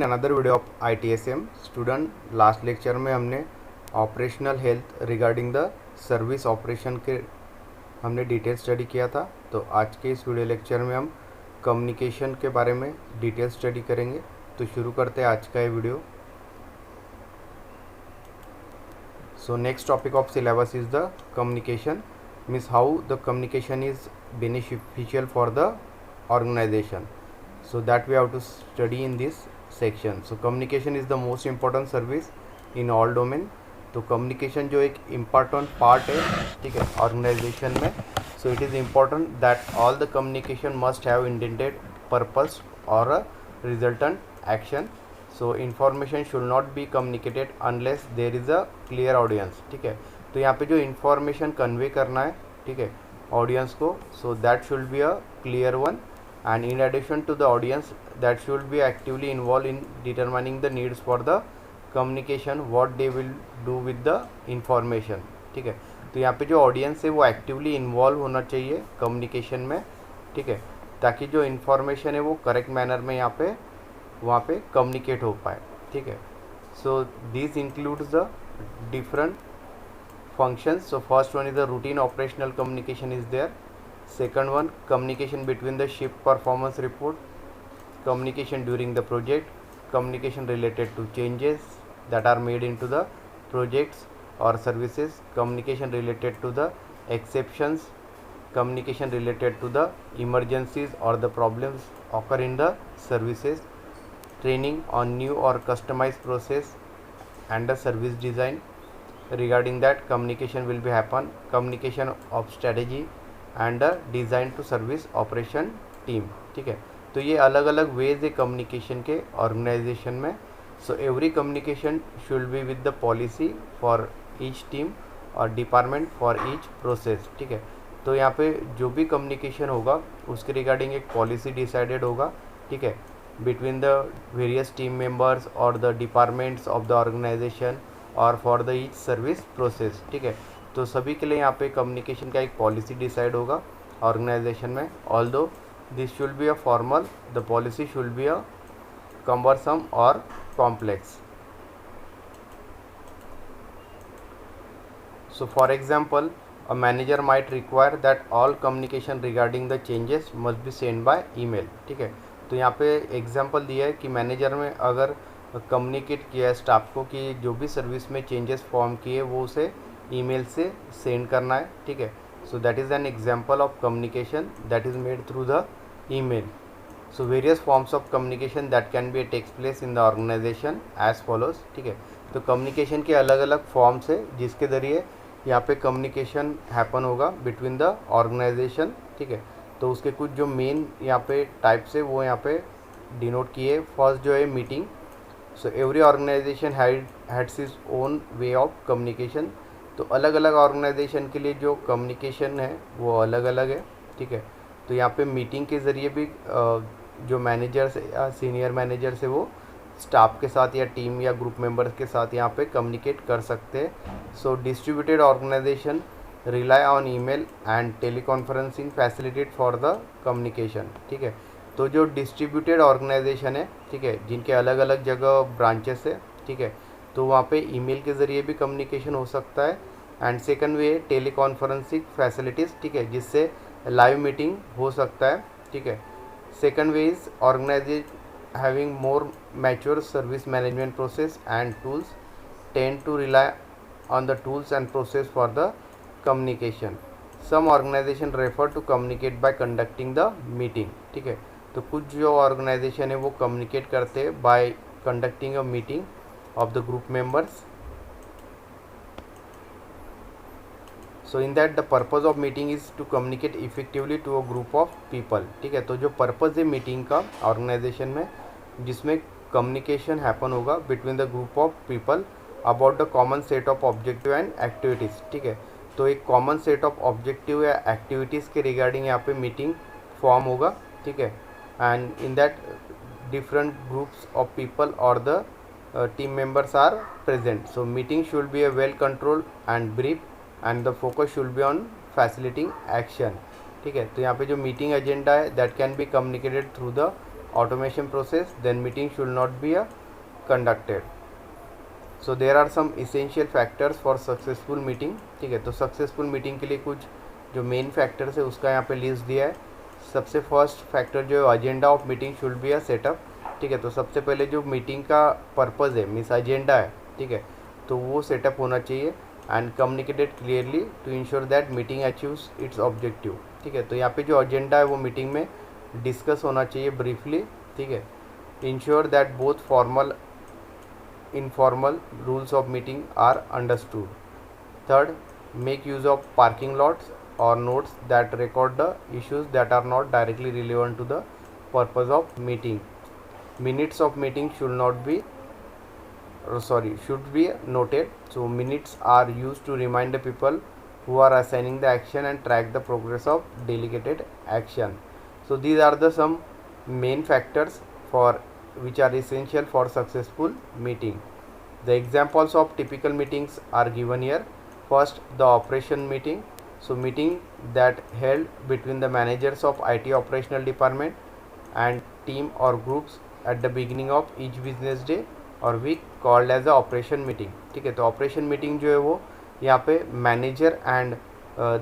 In another video of ITSM student. Last lecture में हमने operational health regarding the service operation के हमने detail study किया था। तो आज के इस वीडियो लेक्चर में हम कम्युनिकेशन के बारे में डिटेल स्टडी करेंगे। तो शुरू करते हैं आज का ये video. So next topic of syllabus is the communication, means how the communication is beneficial for the organization. So that we have to study in this section. So communication is the most important service in all domain. तो communication जो एक important part है, ठीक है, organization में. So it is important that all the communication must have intended purpose or a resultant action. So information should not be communicated unless there is a clear audience. ठीक है, तो यहाँ पे जो information convey करना है, ठीक है, audience को, so that should be a clear one. And in addition to the audience, that should be actively involved in determining the needs for the communication, what they will do with the information. ठीक है, तो यहाँ पे जो audience है वो actively involve होना चाहिए कम्युनिकेशन में, ठीक है, ताकि जो इन्फॉर्मेशन है वो करेक्ट मैनर में यहाँ पे वहाँ पे कम्युनिकेट हो पाए, ठीक है. So this includes the different functions. So first one is the routine operational communication is there. Second one, communication between the shift performance report, communication during the project, communication related to changes that are made into the projects or services, communication related to the exceptions, communication related to the emergencies or the problems occur in the services, training on new or customized process and the service design. Regarding that, communication will be happen, communication of strategy and design to service operation team. ठीक है, तो ये अलग अलग veg है communication के organisation में. So every communication should be with the policy for each team और डिपार्टमेंट फॉर ईच प्रोसेस. ठीक है, तो यहाँ पे जो भी कम्युनिकेशन होगा उसके रिगार्डिंग एक पॉलिसी डिसाइडेड होगा, ठीक है, between the various team members और the departments of the organization और for the each service process. ठीक है, तो सभी के लिए यहाँ पे कम्युनिकेशन का एक पॉलिसी डिसाइड होगा ऑर्गेनाइजेशन में. Although this should be a formal, the policy should be a cumbersome और complex. So for example, a manager might require that all communication regarding the changes must be sent by email. ठीक है, तो यहाँ पे example दिया है कि manager में अगर कम्युनिकेट किया है स्टाफ को कि जो भी सर्विस में चेंजेस फॉर्म किए वो उसे ईमेल से सेंड करना है. ठीक है, so that is an example of communication that is made through the email. So various forms of communication that can be takes place in the organisation as follows. ठीक है, तो कम्युनिकेशन के अलग अलग फॉर्म्स है जिसके ज़रिए यहाँ पे कम्युनिकेशन हैपन होगा बिटवीन द ऑर्गेनाइजेशन. ठीक है, तो उसके कुछ जो मेन यहाँ पे टाइप्स है वो यहाँ पे डिनोट किए. फर्स्ट जो है meeting. So every organisation heads is own way of communication. तो अलग अलग ऑर्गेनाइजेशन के लिए जो कम्युनिकेशन है वो अलग अलग है. ठीक है, तो यहाँ पे मीटिंग के ज़रिए भी जो मैनेजर्स या सीनियर मैनेजर्स है वो स्टाफ के साथ या टीम या ग्रुप मेंबर्स के साथ यहाँ पे कम्युनिकेट कर सकते हैं. So distributed organization rely on email and teleconferencing facilitate for the communication. ठीक है, तो जो डिस्ट्रीब्यूटेड ऑर्गेनाइजेशन है, ठीक है, जिनके अलग अलग जगह ब्रांचेस है, ठीक है, तो वहाँ पे ईमेल के ज़रिए भी कम्युनिकेशन हो सकता है. And second way teleconferencing facilities, ठीक है, जिससे लाइव मीटिंग हो सकता है. ठीक है, second way is organisation having more mature service management process and tools tend to rely on the tools and process for the communication. Some organization refer to communicate by conducting the meeting. ठीक है, तो कुछ जो organisation है वो communicate करते हैं by conducting a meeting of the group members. So in that the purpose of meeting is to communicate effectively to a group of people. ठीक है, तो जो पर्पज़ है मीटिंग का ऑर्गेनाइजेशन में जिसमें कम्युनिकेशन हैपन होगा between the group of people about the common set of objective and activities. ठीक है, तो एक कॉमन सेट ऑफ ऑब्जेक्टिव या एक्टिविटीज़ के रिगार्डिंग यहाँ पे मीटिंग फॉर्म होगा. ठीक है, and in that different groups of people और the team members are present. So meeting should be a well control and brief and the focus should be on facilitating action. ठीक है, तो यहाँ पे जो मीटिंग एजेंडा है that can be communicated through the automation process, then meeting should not be conducted. So there are some essential factors for successful meeting. ठीक है, तो सक्सेसफुल मीटिंग के लिए कुछ जो मेन फैक्टर्स है उसका यहाँ पे लिस्ट दिया है. सबसे फर्स्ट फैक्टर जो है agenda of meeting should be a setup. ठीक है, तो सबसे पहले जो मीटिंग का पर्पज़ है मीन्स एजेंडा है, ठीक है, तो वो सेटअप होना चाहिए and communicated clearly to ensure that meeting achieves its objective. ठीक है, तो यहाँ पे जो एजेंडा है वो मीटिंग में डिस्कस होना चाहिए ब्रीफली. ठीक है, ensure that both formal informal rules of meeting are understood. Third, make use of parking lots or notes that record the issues that are not directly relevant to the purpose of meeting. Minutes of meeting should not be should be noted. So minutes are used to remind the people who are assigning the action and track the progress of delegated action. So these are the some main factors for which are essential for successful meeting. The examples of typical meetings are given here. First, the operation meeting. So meeting that held between the managers of IT operational department and team or groups at the beginning of each business day और week called as a operation meeting. ठीक है, तो operation meeting जो है वो यहाँ पे manager and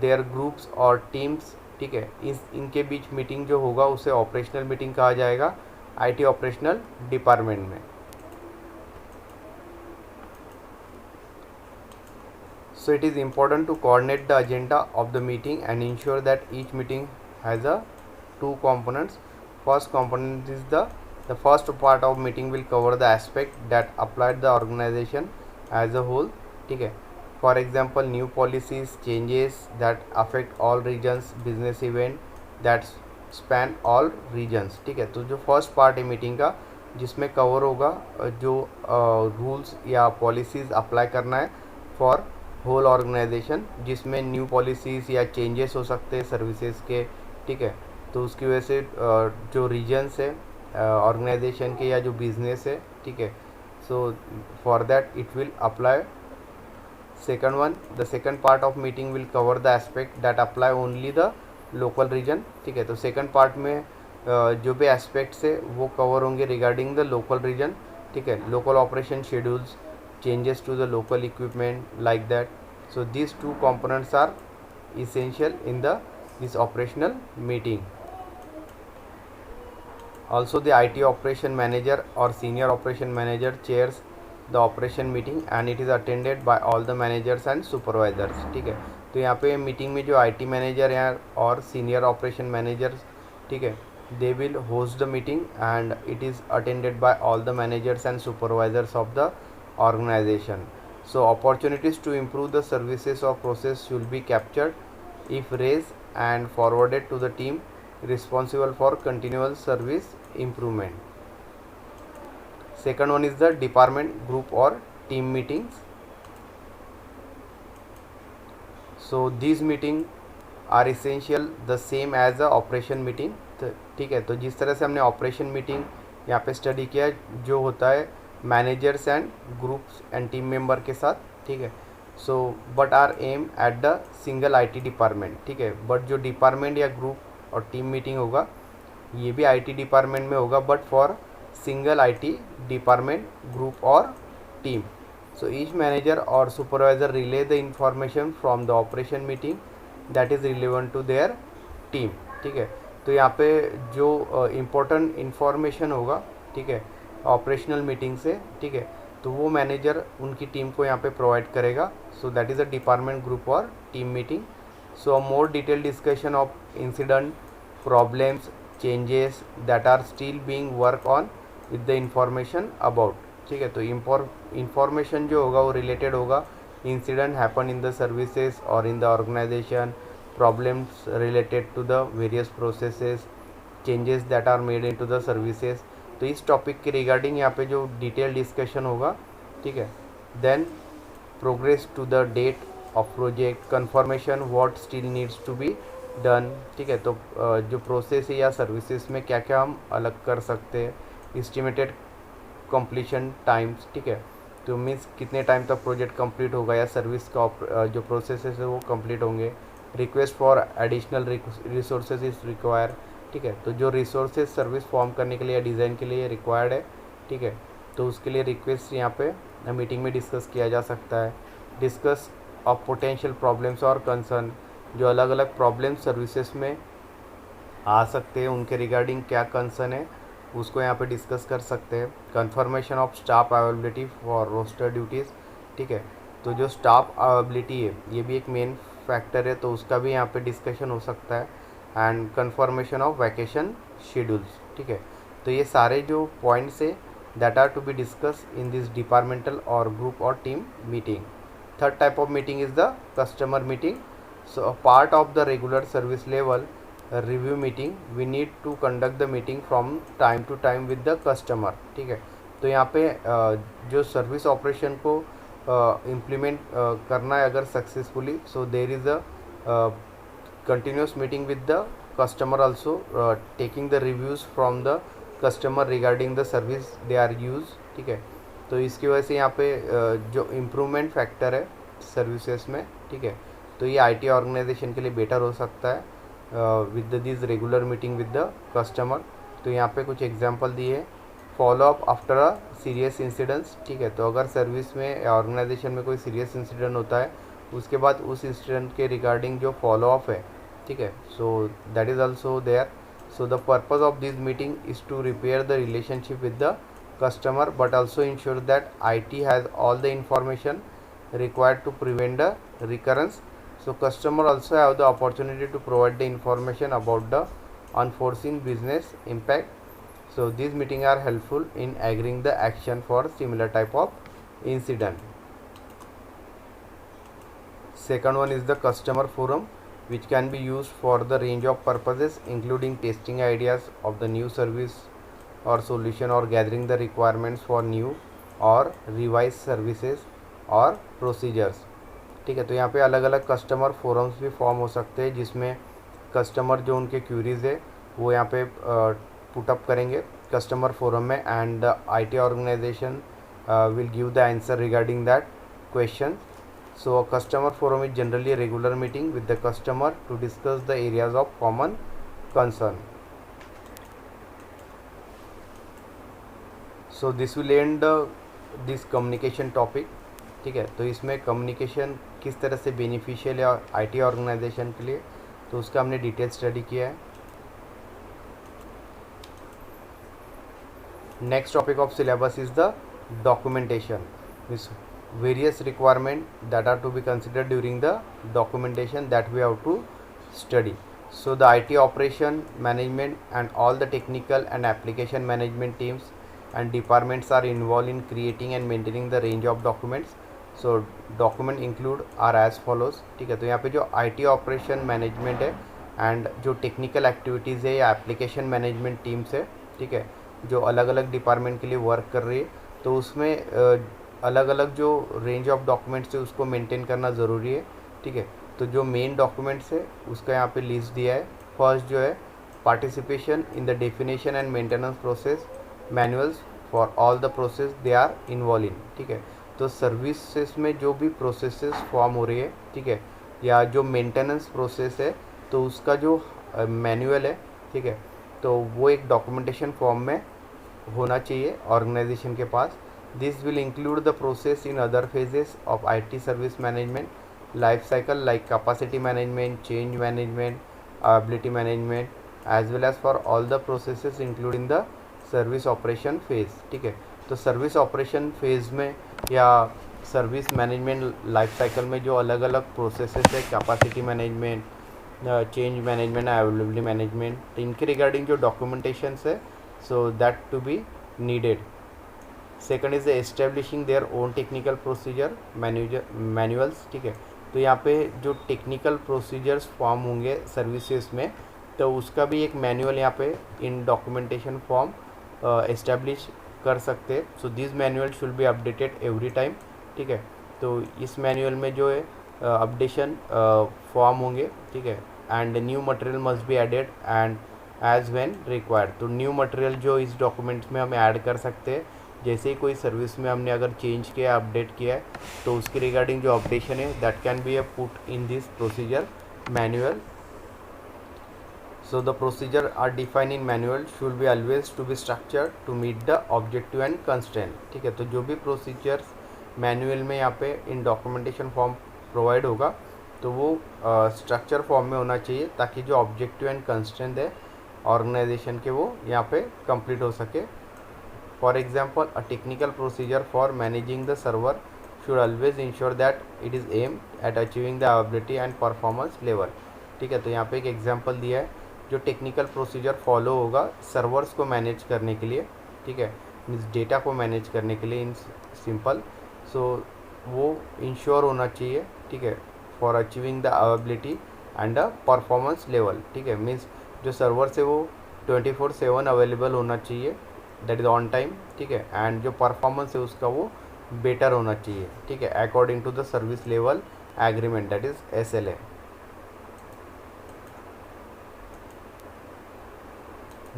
there groups और टीम्स, ठीक है, इनके बीच मीटिंग जो होगा उसे ऑपरेशनल मीटिंग कहा जाएगा आईटी ऑपरेशनल डिपार्टमेंट में. So it is important to coordinate the agenda of the meeting and ensure that each meeting has a two components. First component is the first part of meeting will cover the aspect that apply the organization as a whole. ठीक है, for example new policies, changes that affect all regions, business event that span all regions. ठीक है, तो जो first part है meeting का जिसमें cover होगा जो रूल्स या पॉलिसीज़ अप्लाई करना है फॉर होल ऑर्गेनाइजेशन, जिसमें न्यू पॉलिसीज़ या चेंजेस हो सकते हैं सर्विसेज के. ठीक है, तो उसकी वजह से जो रीजन्स है ऑर्गेनाइजेशन के या जो बिजनेस है, ठीक है, so for that it will apply. Second one, the second part of meeting will cover the aspect that apply only the local region. ठीक है, तो सेकंड पार्ट में जो भी एस्पेक्ट्स है वो कवर होंगे रिगार्डिंग द लोकल रीजन. ठीक है, local operation schedules, changes to the local equipment like that. So these two components are essential in this operational meeting. Also the IT operation manager or senior operation manager chairs the operation meeting and it is attended by all the managers and supervisors. ठीक है, तो यहाँ पे meeting में जो IT manager हैं और senior operation managers, ठीक है, they will host the meeting and it is attended by all the managers and supervisors of the organization. So opportunities to improve the services or process should be captured if raised and forwarded to the team responsible for continual service improvement. Second one is the department, group or team meetings. So these meeting are essential the same as the operation meeting. ठीक है, तो जिस तरह से हमने operation meeting यहाँ पे study किया जो होता है managers and groups and team member के साथ. ठीक है, so but are aim at the single IT department. ठीक है, बट जो डिपार्टमेंट या ग्रुप और टीम मीटिंग होगा ये भी आईटी डिपार्टमेंट में होगा but for single IT department, group और टीम. सो ईच मैनेजर और supervisor relay the information from the operation meeting that is relevant to their team. ठीक है, तो यहाँ पे जो इम्पोर्टेंट इंफॉर्मेशन होगा, ठीक है, ऑपरेशनल मीटिंग से, ठीक है, तो वो मैनेजर उनकी टीम को यहाँ पे प्रोवाइड करेगा. So that is a department, group और team meeting. So more detail discussion of incident, problems, changes that are still being work on with the information about. ठीक है, तो इंफॉर्मेशन जो होगा वो रिलेटेड होगा incident happen in the services और in the organization, problems related to the various processes, changes that are made into the services. तो इस टॉपिक के रिगार्डिंग यहाँ पे जो डिटेल डिस्कशन होगा. ठीक है, then progress to the date of project, confirmation what still needs to be done. ठीक है, तो जो प्रोसेस है या सर्विसेज में क्या क्या हम अलग कर सकते हैं, एस्टिमेटेड कंप्लीशन टाइम्स. ठीक है, तो मीन्स कितने टाइम तक प्रोजेक्ट कंप्लीट होगा या सर्विस का जो प्रोसेस है वो कंप्लीट होंगे. Request for additional resources is require. ठीक है। तो जो रिसोर्सेज सर्विस फॉर्म करने के लिए या डिज़ाइन के लिए रिक्वायर्ड है, ठीक है, तो उसके लिए रिक्वेस्ट यहाँ पे मीटिंग में डिस्कस किया जा सकता है। डिस्कस ऑफ पोटेंशियल प्रॉब्लम्स और कंसर्न, जो अलग अलग प्रॉब्लम सर्विसेज में आ सकते हैं उनके रिगार्डिंग क्या कंसर्न है उसको यहाँ पे डिस्कस कर सकते हैं। Confirmation of staff availability for roster duties, ठीक है, तो जो स्टाफ अवेलेबिलिटी है ये भी एक मेन फैक्टर है, तो उसका भी यहाँ पे डिस्कशन हो सकता है। And confirmation of vacation schedules, ठीक है। तो ये सारे जो पॉइंट्स है that are to be discussed in this departmental और ग्रुप और team meeting. Third type of meeting is the customer meeting. So a part of the regular service level review meeting, we need to conduct the meeting from time to time with the customer, ठीक है। तो यहाँ पे जो service operation को implement करना है अगर successfully, so there is a continuous meeting with the customer also, taking the reviews from the customer regarding the service they are used, ठीक है। तो इसकी वजह से यहाँ पे जो इम्प्रूवमेंट फैक्टर है सर्विसेज में, ठीक है, तो ये आईटी ऑर्गेनाइजेशन के लिए बेटर हो सकता है with this regular meeting with the customer. तो यहाँ पे कुछ एग्जांपल दिए हैं। Follow up after a serious incidents, ठीक है, तो अगर सर्विस में ऑर्गेनाइजेशन में कोई सीरियस इंसिडेंट होता है उसके बाद उस इंसिडेंट के रिगार्डिंग जो फॉलो अप है, ठीक है, so that is also there. So the purpose of this meeting is to repair the relationship with the customer but also ensure that IT has all the information required to prevent the recurrence. So customer also have the opportunity to provide the information about the unforeseen business impact. So these meetings are helpful in agreeing the action for similar type of incident. Second one is the customer forum, which can be used for the range of purposes including testing ideas of the new service or solution or gathering the requirements for new और revised services और procedures, ठीक है। तो यहाँ पे अलग अलग customer forums भी फॉर्म हो सकते हैं जिसमें कस्टमर जो उनके क्यूरीज है वो यहाँ पे पुटअप करेंगे कस्टमर फोरम में, and IT organisation will give the answer regarding that question. So customer forum is generally a regular meeting with the customer to discuss the areas of common concern. So this will and this communication topic, ठीक है। तो इसमें communication किस तरह से beneficial है IT organisation के लिए, तो उसका हमने डिटेल स्टडी किया है। Next topic of syllabus is the documentation, means various requirement that are to be considered during the documentation that we have to study. So the IT operation management and all the technical and application management teams and departments are involved in creating and maintaining the range of documents. So document include are as follows, ठीक है। तो यहाँ पे जो IT operation management है and जो technical activities है या एप्लीकेशन मैनेजमेंट टीम्स है, ठीक है, जो अलग अलग डिपार्टमेंट के लिए वर्क कर रही है, तो उसमें अलग अलग जो रेंज ऑफ डॉक्यूमेंट्स है उसको मेंटेन करना ज़रूरी है, ठीक है। तो जो मेन डॉक्यूमेंट्स है उसका यहाँ पे लिस्ट दिया है। फर्स्ट जो है participation in the definition and maintenance process manuals for all the process they are involve in, ठीक है। तो सर्विसेज में जो भी प्रोसेसेस फॉर्म हो रही है, ठीक है, या जो मेंटेनेंस प्रोसेस है तो उसका जो मैनुअल है, ठीक है, तो वो एक डॉक्यूमेंटेशन फॉर्म में होना चाहिए ऑर्गेनाइजेशन के पास। This will include the process in other phases of IT service management life cycle like capacity management, change management, availability management, as well as for all the processes including the service operation phase, ठीक है। तो service operation phase में या service management life cycle में जो अलग अलग processes है, capacity management, change management, availability management, इनके रिगार्डिंग जो डॉक्यूमेंटेशन है, so that to be needed. Second is establishing their own technical procedure manuals, ठीक है। तो यहाँ पे जो टेक्निकल प्रोसीजर्स फॉर्म होंगे सर्विसेज में, तो उसका भी एक मैनुअल यहाँ पे इन डॉक्यूमेंटेशन फॉर्म एस्टेब्लिश कर सकते हैं। So this manual should be updated every time, ठीक है। तो इस मैनुअल में जो है अपडेशन फॉर्म होंगे, ठीक है, and new material must be added and as when required. तो न्यू मटेरियल जो इस डॉक्यूमेंट्स में हम ऐड कर सकते हैं, जैसे ही कोई सर्विस में हमने अगर चेंज किया, अपडेट किया है, तो उसके रिगार्डिंग जो अपडेशन है that can B put in this procedure manual. So the procedure are defined in manual should be always to be structured to meet the objective and constraint. ठीक है, तो जो भी प्रोसीजर्स मैनुअल में यहाँ पे इन डॉक्यूमेंटेशन फॉर्म प्रोवाइड होगा तो वो स्ट्रक्चर फॉर्म में होना चाहिए ताकि जो ऑब्जेक्टिव एंड कंस्ट्रेंट है ऑर्गेनाइजेशन के वो यहाँ पे कंप्लीट हो सके. For example, a technical procedure for managing the server should always ensure that it is aimed at achieving the availability and performance level. ठीक है, तो यहाँ पे एक एग्जांपल दिया है जो टेक्निकल प्रोसीजर फॉलो होगा सर्वर्स को मैनेज करने के लिए. ठीक है, मीन्स डेटा को मैनेज करने के लिए इन सिंपल. सो वो इंश्योर होना चाहिए. ठीक है, for achieving the availability and the performance level. ठीक है, मीन्स जो सर्वर्स है वो 24/7 अवेलेबल होना चाहिए, दैट इज़ ऑन टाइम. ठीक है, एंड जो परफॉर्मेंस है उसका वो बेटर होना चाहिए. ठीक है, according to the service level agreement, that is SLA.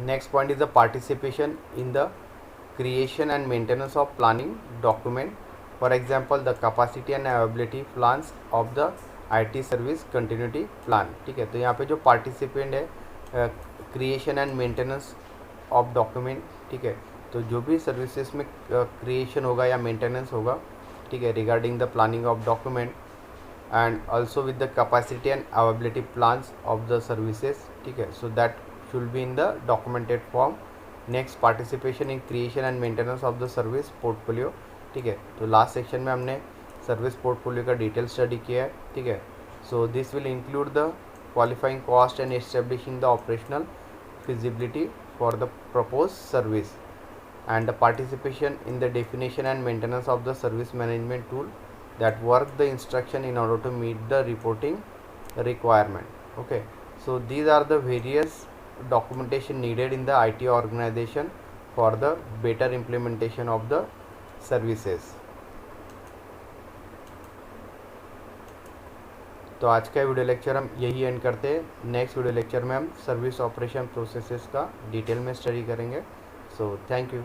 Next point is the participation in the creation and maintenance of planning document. For example, the capacity and availability plans of the IT service continuity plan. ठीक है, तो यहाँ पे जो participant है creation and maintenance of document. ठीक है, तो जो भी सर्विसेज में क्रिएशन होगा या मेंटेनेंस होगा. ठीक है, regarding the planning of document and also with the capacity and availability plans of the services. ठीक है, so that should be in the documented form. Next, participation in creation and maintenance of the service portfolio. ठीक है, तो last section में हमने service portfolio का detail study किया है. ठीक है, so this will include the qualifying cost and establishing the operational feasibility for the proposed service and the participation in the definition and maintenance of the service management tool that work the instruction in order to meet the reporting requirement. Okay, so these are the various documentation needed in the IT organization for the better implementation of the services. तो आज का video lecture हम यही and करते हैं. Next video lecture में हम service operation processes का डिटेल में स्टडी करेंगे. So thank you.